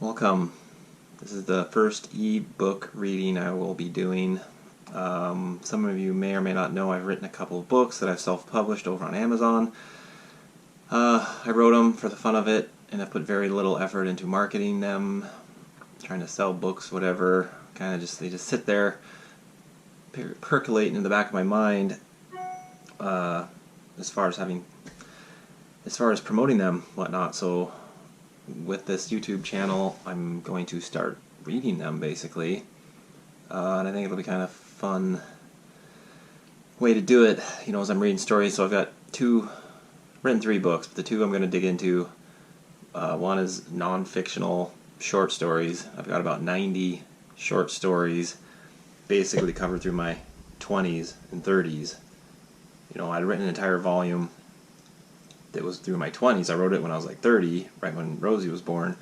Welcome. This is the first e-book reading I will be doing. Some of you may or may not know I've written a couple of books that I've self-published over on Amazon. I wrote them for the fun of it, and I put very little effort into marketing them, trying to sell books, whatever. They just sit there, percolating in the back of my mind, as far as promoting them, whatnot. So with this YouTube channel, I'm going to start reading them, basically. And I think it'll be kind of fun way to do it, as I'm reading stories. So I've got written three books, but the two I'm going to dig into, one is non-fictional short stories. I've got about 90 short stories, basically covered through my 20s and 30s. I'd written an entire volume that was through my 20s. I wrote it when I was like 30, right when Rosie was born.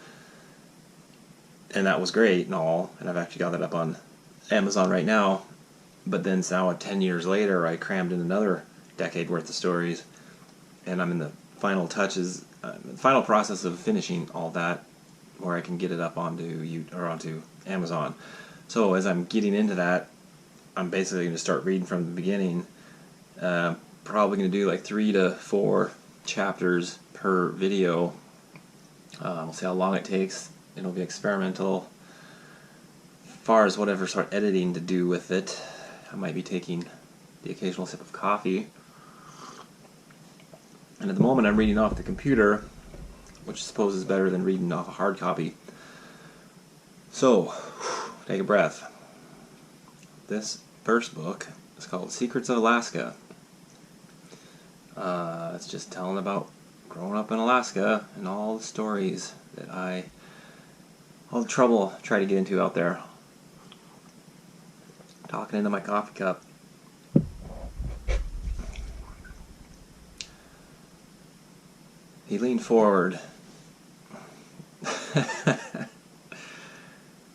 And that was great and all, and I've actually got that up on Amazon right now. But then now, 10 years later, I crammed in another decade worth of stories, and I'm in the final touches, the final process of finishing all that, where I can get it up onto Amazon. So as I'm getting into that, I'm basically going to start reading from the beginning. Probably going to do like 3 to 4 chapters per video. We'll see how long it takes. It'll be experimental. As far as whatever sort of editing to do with it, I might be taking the occasional sip of coffee. And at the moment I'm reading off the computer, which I suppose is better than reading off a hard copy. So, take a breath. This first book is called Secrets of Alaska. It's just telling about growing up in Alaska and all the stories that all the trouble I try to get into out there. Talking into my coffee cup. He leaned forward.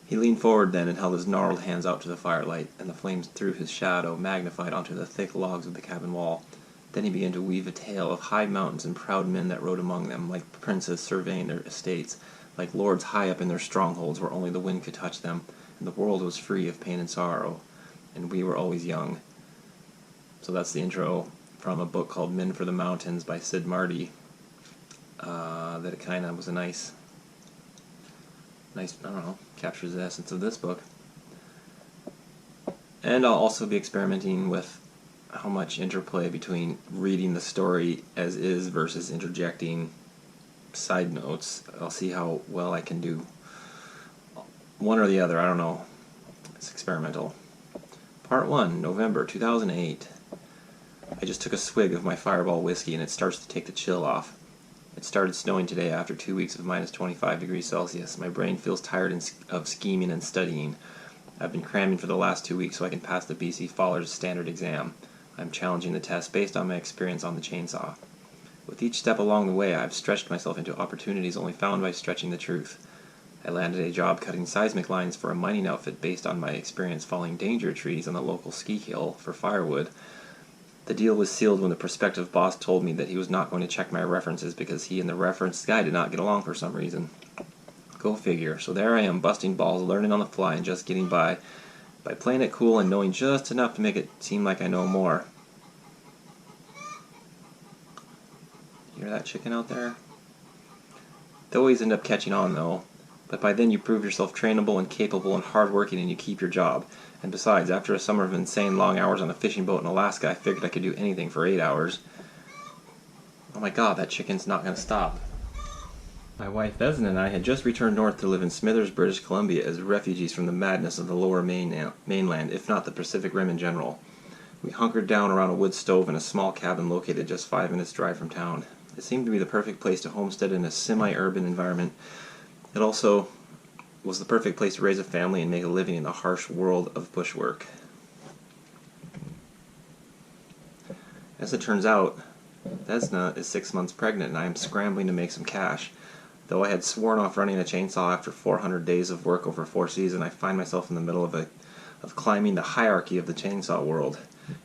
He leaned forward then and held his gnarled hands out to the firelight, and the flames threw his shadow, magnified onto the thick logs of the cabin wall. Then he began to weave a tale of high mountains and proud men that rode among them, like princes surveying their estates, like lords high up in their strongholds where only the wind could touch them, and the world was free of pain and sorrow, and we were always young. So that's the intro from a book called Men for the Mountains by Sid Marty. That it kind of was a nice, I don't know, captures the essence of this book. And I'll also be experimenting with how much interplay between reading the story as is versus interjecting side notes. I'll see how well I can do one or the other. I don't know. It's experimental. Part 1, November 2008. I just took a swig of my Fireball whiskey and it starts to take the chill off. It started snowing today after 2 weeks of minus 25 degrees Celsius. My brain feels tired of scheming and studying. I've been cramming for the last 2 weeks so I can pass the BC Fallers standard exam. I'm challenging the test based on my experience on the chainsaw. With each step along the way, I've stretched myself into opportunities only found by stretching the truth. I landed a job cutting seismic lines for a mining outfit based on my experience falling danger trees on the local ski hill for firewood. The deal was sealed when the prospective boss told me that he was not going to check my references because he and the reference guy did not get along for some reason. Go figure. So there I am, busting balls, learning on the fly, and just getting by playing it cool and knowing just enough to make it seem like I know more. You hear that chicken out there? They always end up catching on, though. But by then you prove yourself trainable and capable and hardworking, and you keep your job. And besides, after a summer of insane long hours on a fishing boat in Alaska, I figured I could do anything for 8 hours. Oh my god, that chicken's not going to stop. My wife Vesna and I had just returned north to live in Smithers, British Columbia as refugees from the madness of the lower mainland, if not the Pacific Rim in general. We hunkered down around a wood stove in a small cabin located just 5 minutes' drive from town. It seemed to be the perfect place to homestead in a semi-urban environment. It also was the perfect place to raise a family and make a living in the harsh world of bushwork. As it turns out, Vesna is 6 months pregnant and I am scrambling to make some cash. Though I had sworn off running a chainsaw after 400 days of work over 4 seasons, I find myself in the middle of climbing the hierarchy of the chainsaw world.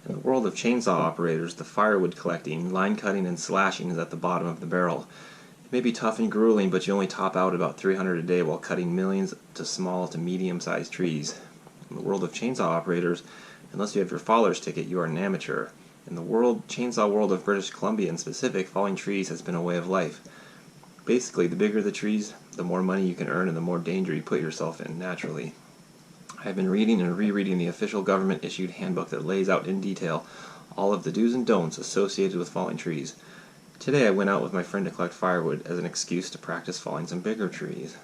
In the world of chainsaw operators, the firewood collecting, line cutting, and slashing is at the bottom of the barrel. It may be tough and grueling, but you only top out about 300 a day while cutting millions to small to medium-sized trees. In the world of chainsaw operators, unless you have your Faller's ticket, you are an amateur. In the chainsaw world of British Columbia in specific, falling trees has been a way of life. Basically, the bigger the trees, the more money you can earn and the more danger you put yourself in naturally. I have been reading and rereading the official government-issued handbook that lays out in detail all of the do's and don'ts associated with falling trees. Today I went out with my friend to collect firewood as an excuse to practice falling some bigger trees.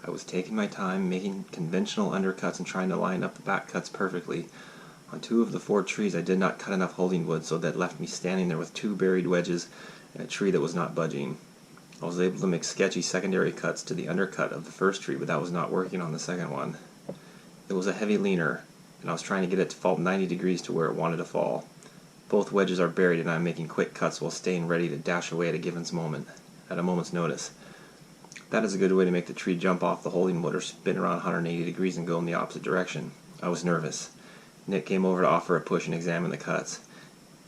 I was taking my time, making conventional undercuts and trying to line up the back cuts perfectly. On 2 of the 4 trees I did not cut enough holding wood, so that left me standing there with 2 buried wedges and a tree that was not budging. I was able to make sketchy secondary cuts to the undercut of the first tree, but that was not working on the second one. It was a heavy leaner, and I was trying to get it to fall 90 degrees to where it wanted to fall. Both wedges are buried, and I am making quick cuts while staying ready to dash away at a moment's notice. That is a good way to make the tree jump off the holding wood or spin around 180 degrees and go in the opposite direction. I was nervous. Nick came over to offer a push and examine the cuts.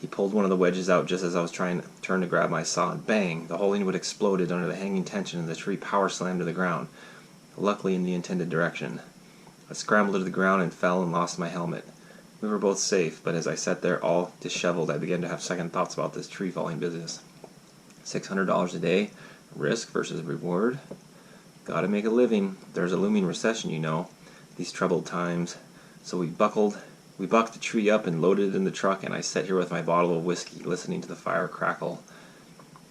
He pulled one of the wedges out just as I was trying to turn to grab my saw, and bang! The holding wood exploded under the hanging tension and the tree power slammed to the ground, luckily in the intended direction. I scrambled to the ground and fell and lost my helmet. We were both safe, but as I sat there all disheveled, I began to have second thoughts about this tree falling business. $600 a day, risk versus reward. Gotta make a living. There's a looming recession, you know, these troubled times. So we bucked the tree up and loaded it in the truck, and I sat here with my bottle of whiskey, listening to the fire crackle.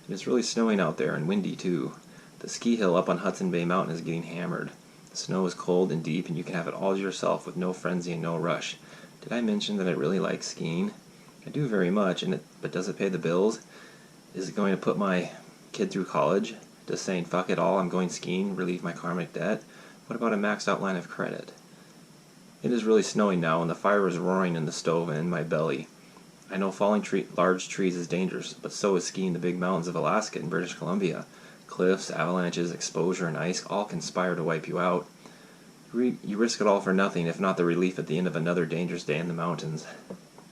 It is really snowing out there, and windy too. The ski hill up on Hudson Bay Mountain is getting hammered. The snow is cold and deep, and you can have it all to yourself with no frenzy and no rush. Did I mention that I really like skiing? I do very much, but does it pay the bills? Is it going to put my kid through college? Does saying fuck it all, I'm going skiing, relieve my karmic debt? What about a maxed out line of credit? It is really snowing now, and the fire is roaring in the stove and in my belly. I know falling large trees is dangerous, but so is skiing the big mountains of Alaska and British Columbia. Cliffs, avalanches, exposure, and ice all conspire to wipe you out. You risk it all for nothing, if not the relief at the end of another dangerous day in the mountains.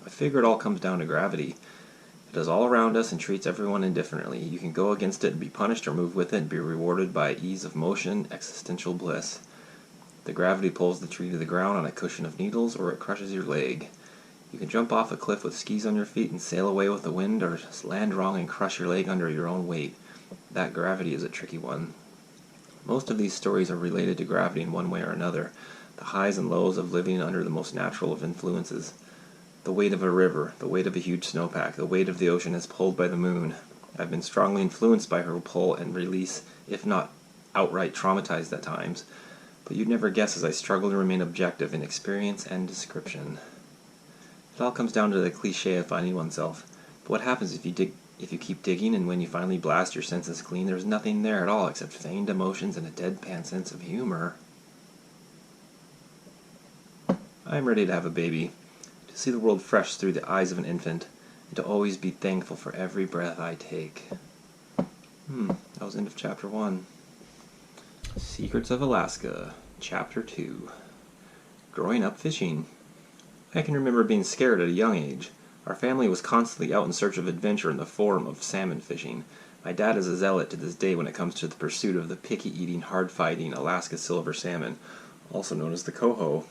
I figure it all comes down to gravity. It is all around us and treats everyone indifferently. You can go against it and be punished, or move with it and be rewarded by ease of motion, existential bliss. The gravity pulls the tree to the ground on a cushion of needles, or it crushes your leg. You can jump off a cliff with skis on your feet and sail away with the wind, or land wrong and crush your leg under your own weight. That gravity is a tricky one. Most of these stories are related to gravity in one way or another, the highs and lows of living under the most natural of influences. The weight of a river, the weight of a huge snowpack, the weight of the ocean is pulled by the moon. I've been strongly influenced by her pull and release, if not outright traumatized at times, but you'd never guess as I struggle to remain objective in experience and description. It all comes down to the cliche of finding oneself. But what happens if you keep digging, and when you finally blast your senses clean, there's nothing there at all except feigned emotions and a deadpan sense of humor? I'm ready to have a baby, to see the world fresh through the eyes of an infant, and to always be thankful for every breath I take. That was the end of Chapter 1. Secrets of Alaska, Chapter 2. Growing up fishing. I can remember being scared at a young age. Our family was constantly out in search of adventure in the form of salmon fishing. My dad is a zealot to this day when it comes to the pursuit of the picky-eating, hard-fighting Alaska silver salmon, also known as the coho.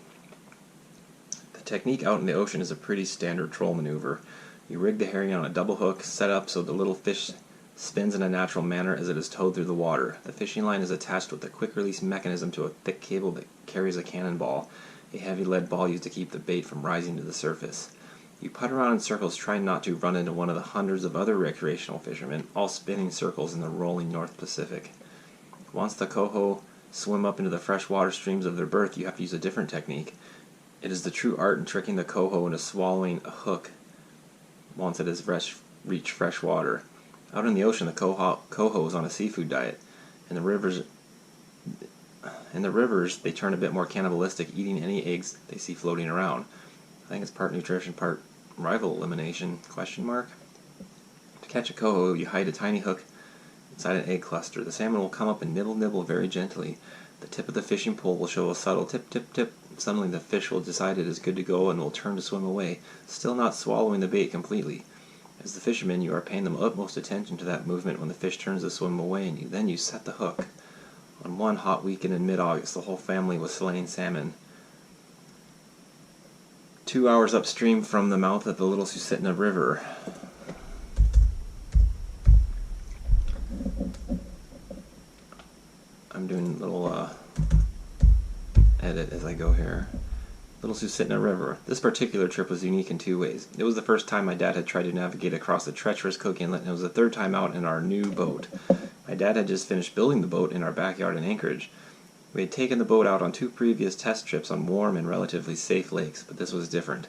The technique out in the ocean is a pretty standard troll maneuver. You rig the herring on a double hook, set up so the little fish spins in a natural manner as it is towed through the water. The fishing line is attached with a quick-release mechanism to a thick cable that carries a cannonball, a heavy lead ball used to keep the bait from rising to the surface. You putt around in circles, trying not to run into one of the hundreds of other recreational fishermen, all spinning circles in the rolling North Pacific. Once the coho swim up into the fresh water streams of their birth, you have to use a different technique. It is the true art in tricking the coho into swallowing a hook once it has reached fresh water. Out in the ocean, the coho is on a seafood diet. In the rivers, they turn a bit more cannibalistic, eating any eggs they see floating around. I think it's part nutrition, part rival elimination, ? To catch a coho, you hide a tiny hook inside an egg cluster. The salmon will come up and nibble very gently. The tip of the fishing pole will show a subtle tip, tip, tip. Suddenly the fish will decide it is good to go and will turn to swim away, still not swallowing the bait completely. As the fisherman, you are paying the utmost attention to that movement when the fish turns to swim away, and then you set the hook. On one hot weekend in mid-August, the whole family was slaying salmon. 2 hours upstream from the mouth of the Little Susitna River. I'm doing a little edit as I go here. Little Susitna River. This particular trip was unique in two ways. It was the first time my dad had tried to navigate across the treacherous Cook Inlet, and it was the third time out in our new boat. My dad had just finished building the boat in our backyard in Anchorage. We had taken the boat out on 2 previous test trips on warm and relatively safe lakes, but this was different.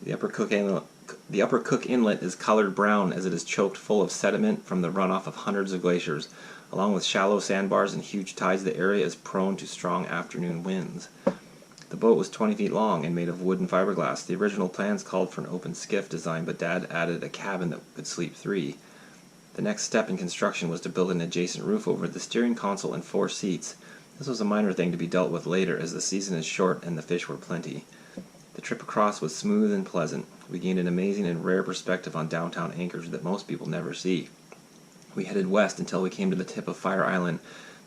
The Upper Cook Inlet is colored brown as it is choked full of sediment from the runoff of hundreds of glaciers. Along with shallow sandbars and huge tides, the area is prone to strong afternoon winds. The boat was 20 feet long and made of wood and fiberglass. The original plans called for an open skiff design, but Dad added a cabin that could sleep 3. The next step in construction was to build an adjacent roof over the steering console and 4 seats. This was a minor thing to be dealt with later, as the season is short and the fish were plenty. The trip across was smooth and pleasant. We gained an amazing and rare perspective on downtown Anchorage that most people never see. We headed west until we came to the tip of Fire Island,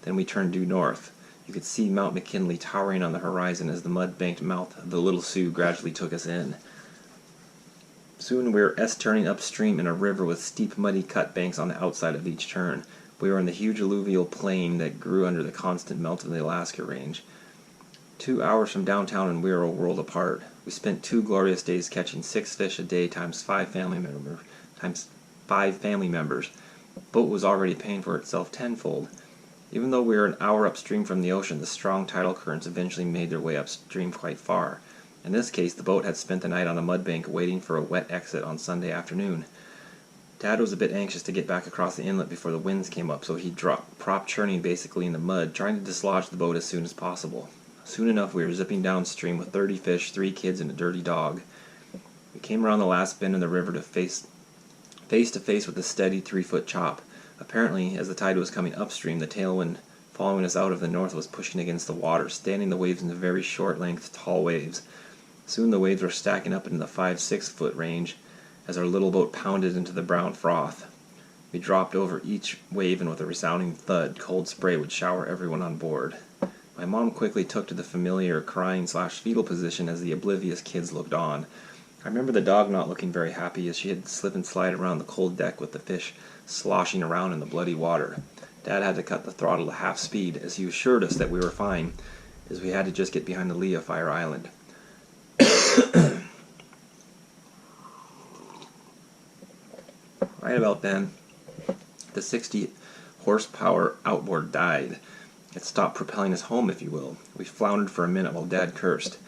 then we turned due north. You could see Mount McKinley towering on the horizon as the mud-banked mouth of the Little Sioux gradually took us in. Soon we were S-turning upstream in a river with steep, muddy cut banks on the outside of each turn. We were in the huge alluvial plain that grew under the constant melt of the Alaska Range. 2 hours from downtown and we were a world apart. We spent 2 glorious days catching 6 fish a day times 5 family members. The boat was already paying for itself tenfold. Even though we were an hour upstream from the ocean, the strong tidal currents eventually made their way upstream quite far. In this case, the boat had spent the night on a mud bank waiting for a wet exit on Sunday afternoon. Dad was a bit anxious to get back across the inlet before the winds came up, so he dropped prop churning basically in the mud, trying to dislodge the boat as soon as possible. Soon enough, we were zipping downstream with 30 fish, 3 kids, and a dirty dog. We came around the last bend in the river to face to face with a steady 3-foot chop. Apparently, as the tide was coming upstream, the tailwind following us out of the north was pushing against the water, standing the waves into very short-length, tall waves. Soon the waves were stacking up into the 5-6 foot range as our little boat pounded into the brown froth. We dropped over each wave, and with a resounding thud, cold spray would shower everyone on board. My mom quickly took to the familiar crying/fetal position as the oblivious kids looked on. I remember the dog not looking very happy as she had slip and slide around the cold deck with the fish sloshing around in the bloody water. Dad had to cut the throttle to half speed as he assured us that we were fine, as we had to just get behind the lee of Fire Island. Right about then, the 60 horsepower outboard died. It stopped propelling us home, if you will. We floundered for a minute while Dad cursed.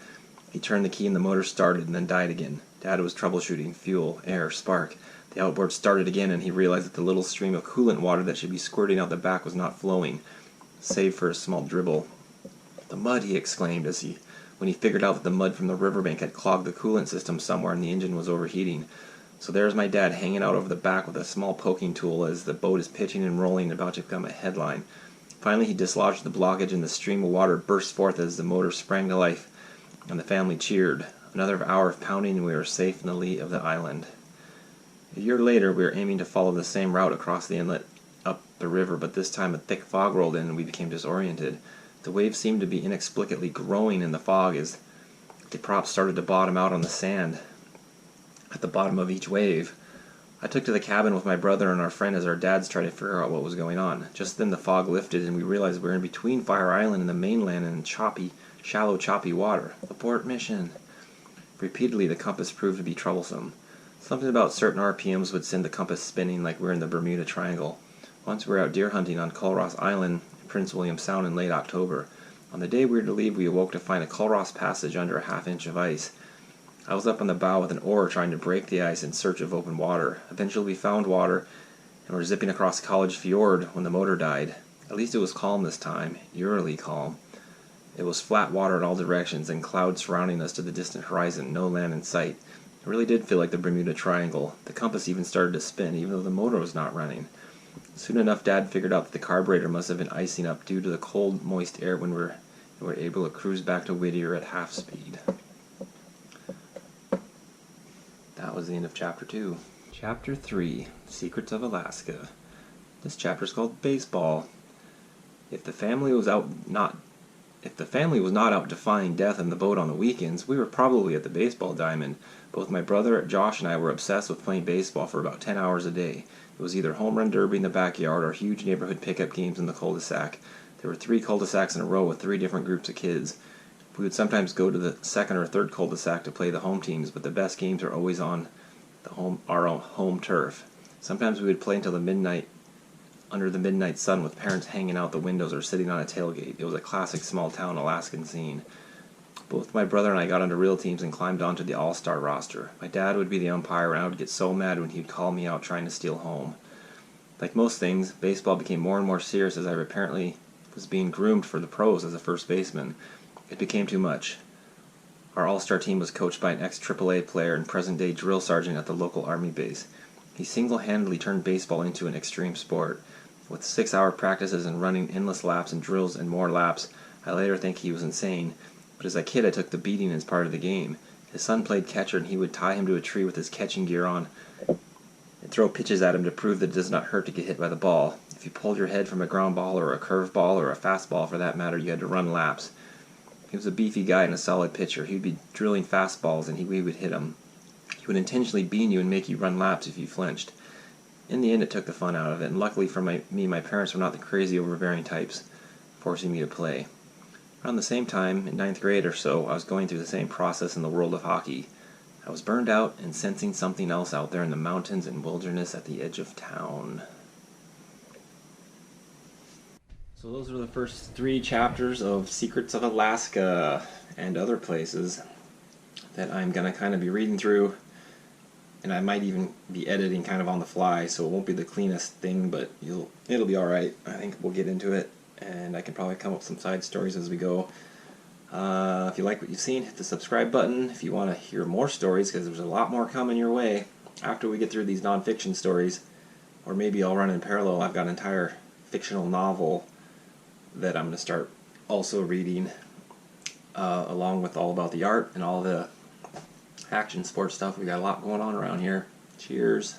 He turned the key and the motor started and then died again. Dad was troubleshooting fuel, air, spark. The outboard started again, and he realized that the little stream of coolant water that should be squirting out the back was not flowing, save for a small dribble. "The mud!" he exclaimed when he figured out that the mud from the riverbank had clogged the coolant system somewhere and the engine was overheating. So there's my dad hanging out over the back with a small poking tool as the boat is pitching and rolling, about to become a headline. Finally he dislodged the blockage and the stream of water burst forth as the motor sprang to life, and the family cheered. Another hour of pounding and we were safe in the lee of the island. A year later we were aiming to follow the same route across the inlet up the river, but this time a thick fog rolled in and we became disoriented. The waves seemed to be inexplicably growing in the fog as the props started to bottom out on the sand at the bottom of each wave. I took to the cabin with my brother and our friend as our dads tried to figure out what was going on. Just then the fog lifted and we realized we were in between Fire Island and the mainland in shallow, choppy water. Abort mission. Repeatedly the compass proved to be troublesome. Something about certain RPMs would send the compass spinning like we were in the Bermuda Triangle. Once we were out deer hunting on Culross Island in Prince William Sound in late October. On the day we were to leave, we awoke to find a Culross Passage under a half-inch of ice. I was up on the bow with an oar trying to break the ice in search of open water. Eventually we found water and were zipping across College Fjord when the motor died. At least it was calm this time, eerily calm. It was flat water in all directions and clouds surrounding us to the distant horizon, no land in sight. It really did feel like the Bermuda Triangle. The compass even started to spin, even though the motor was not running. Soon enough Dad figured out that the carburetor must have been icing up due to the cold, moist air when we were able to cruise back to Whittier at half speed. That was the end of chapter 2. Chapter 3, Secrets of Alaska. This chapter is called Baseball. If the family was not out defying death in the boat on the weekends, we were probably at the baseball diamond. Both my brother Josh and I were obsessed with playing baseball for about 10 hours a day. It was either home run derby in the backyard or huge neighborhood pickup games in the cul-de-sac. There were 3 cul-de-sacs in a row with 3 different groups of kids. We would sometimes go to the second or third cul-de-sac to play the home teams, but the best games are always on our own home turf. Sometimes we would play until under the midnight sun with parents hanging out the windows or sitting on a tailgate. It was a classic small-town Alaskan scene. Both my brother and I got onto real teams and climbed onto the all-star roster. My dad would be the umpire, and I would get so mad when he'd call me out trying to steal home. Like most things, baseball became more and more serious as I apparently was being groomed for the pros as a first baseman. It became too much. Our all-star team was coached by an ex-AAA player and present-day drill sergeant at the local Army base. He single-handedly turned baseball into an extreme sport. With 6-hour practices and running endless laps and drills and more laps, I later think he was insane, but as a kid I took the beating as part of the game. His son played catcher, and he would tie him to a tree with his catching gear on and throw pitches at him to prove that it does not hurt to get hit by the ball. If you pulled your head from a ground ball or a curve ball or a fastball for that matter, you had to run laps. He was a beefy guy and a solid pitcher. He would be drilling fastballs, and we would hit him. He would intentionally bean you and make you run laps if you flinched. In the end, it took the fun out of it, and luckily for my parents were not the crazy, overbearing types, forcing me to play. Around the same time, in 9th grade or so, I was going through the same process in the world of hockey. I was burned out and sensing something else out there in the mountains and wilderness at the edge of town. So those are the first 3 chapters of Secrets of Alaska and other places that I'm going to kind of be reading through, and I might even be editing kind of on the fly, so it won't be the cleanest thing, but it'll be alright. I think we'll get into it, and I can probably come up with some side stories as we go. If you like what you've seen, hit the subscribe button. If you want to hear more stories, because there's a lot more coming your way after we get through these nonfiction stories, or maybe I'll run in parallel. I've got an entire fictional novel that I'm going to start also reading, along with all about the art and all the action sports stuff. We got a lot going on around here. Cheers.